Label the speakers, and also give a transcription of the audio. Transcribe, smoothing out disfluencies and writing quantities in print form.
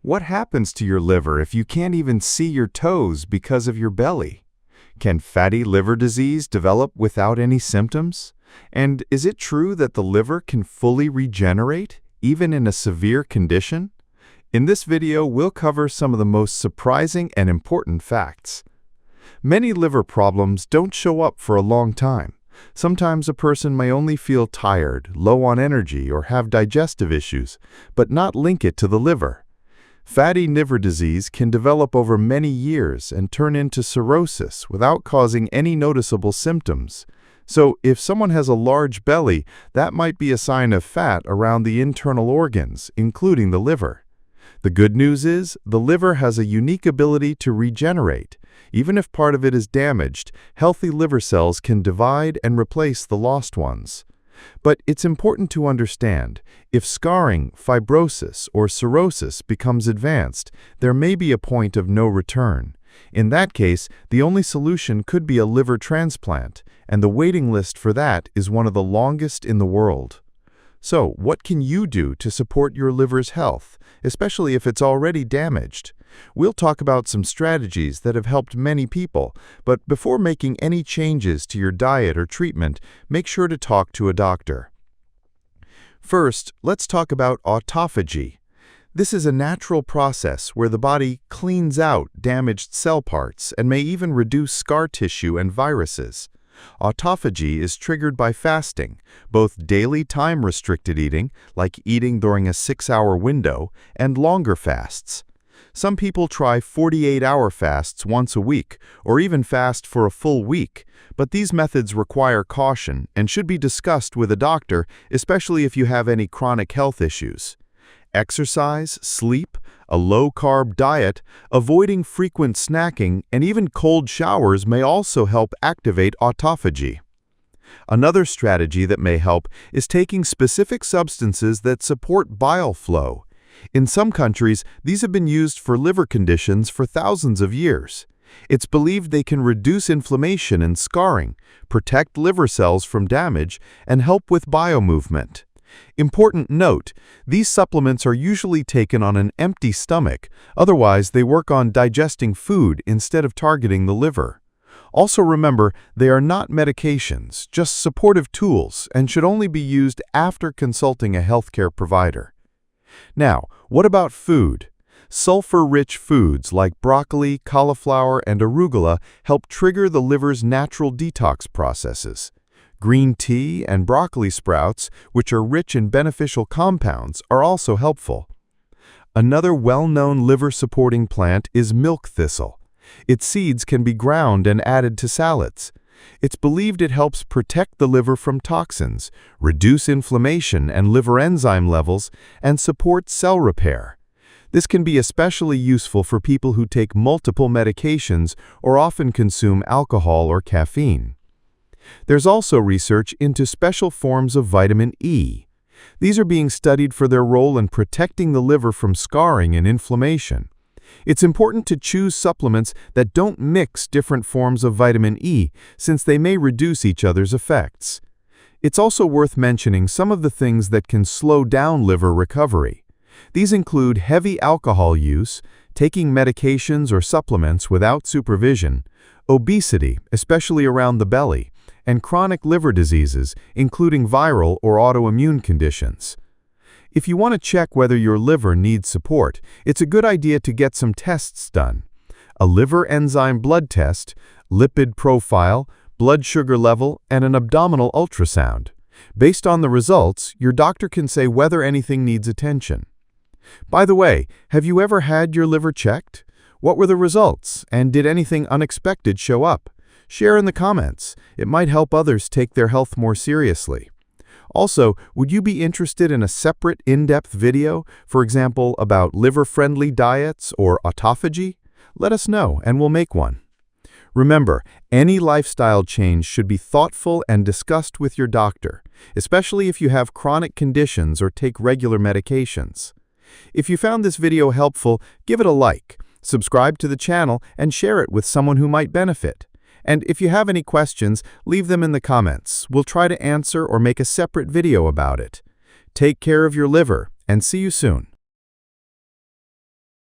Speaker 1: What happens to your liver if you can't even see your toes because of your belly? Can fatty liver disease develop without any symptoms? And is it true that the liver can fully regenerate, even in a severe condition? In this video, we'll cover some of the most surprising and important facts. Many liver problems don't show up for a long time. Sometimes a person may only feel tired, low on energy, or have digestive issues, but not link it to the liver. Fatty liver disease can develop over many years and turn into cirrhosis without causing any noticeable symptoms. So, if someone has a large belly, that might be a sign of fat around the internal organs, including the liver. The good news is, the liver has a unique ability to regenerate. Even if part of it is damaged, healthy liver cells can divide and replace the lost ones. But it's important to understand, if scarring, fibrosis, or cirrhosis becomes advanced, there may be a point of no return. In that case, the only solution could be a liver transplant, and the waiting list for that is one of the longest in the world. So, what can you do to support your liver's health, especially if it's already damaged? We'll talk about some strategies that have helped many people, but before making any changes to your diet or treatment, make sure to talk to a doctor. First, let's talk about autophagy. This is a natural process where the body cleans out damaged cell parts and may even reduce scar tissue and viruses. Autophagy is triggered by fasting, both daily time-restricted eating, like eating during a 6-hour window, and longer fasts. Some people try 48-hour fasts once a week, or even fast for a full week, but these methods require caution and should be discussed with a doctor, especially if you have any chronic health issues. Exercise, sleep, a low-carb diet, avoiding frequent snacking, and even cold showers may also help activate autophagy. Another strategy that may help is taking specific substances that support bile flow. In some countries, these have been used for liver conditions for thousands of years. It's believed they can reduce inflammation and scarring, protect liver cells from damage, and help with biomovement. Important note, these supplements are usually taken on an empty stomach, otherwise they work on digesting food instead of targeting the liver. Also remember, they are not medications, just supportive tools, and should only be used after consulting a healthcare provider. Now, what about food? Sulfur-rich foods like broccoli, cauliflower, and arugula help trigger the liver's natural detox processes. Green tea and broccoli sprouts, which are rich in beneficial compounds, are also helpful. Another well-known liver-supporting plant is milk thistle. Its seeds can be ground and added to salads. It's believed it helps protect the liver from toxins, reduce inflammation and liver enzyme levels, and support cell repair. This can be especially useful for people who take multiple medications or often consume alcohol or caffeine. There's also research into special forms of vitamin E. These are being studied for their role in protecting the liver from scarring and inflammation. It's important to choose supplements that don't mix different forms of vitamin E, since they may reduce each other's effects. It's also worth mentioning some of the things that can slow down liver recovery. These include heavy alcohol use, taking medications or supplements without supervision, obesity, especially around the belly, and chronic liver diseases, including viral or autoimmune conditions. If you want to check whether your liver needs support, it's a good idea to get some tests done. A liver enzyme blood test, lipid profile, blood sugar level, and an abdominal ultrasound. Based on the results, your doctor can say whether anything needs attention. By the way, have you ever had your liver checked? What were the results, and did anything unexpected show up? Share in the comments. It might help others take their health more seriously. Also, would you be interested in a separate in-depth video, for example, about liver-friendly diets or autophagy? Let us know and we'll make one. Remember, any lifestyle change should be thoughtful and discussed with your doctor, especially if you have chronic conditions or take regular medications. If you found this video helpful, give it a like, subscribe to the channel, and share it with someone who might benefit. And if you have any questions, leave them in the comments. We'll try to answer or make a separate video about it. Take care of your liver, and see you soon.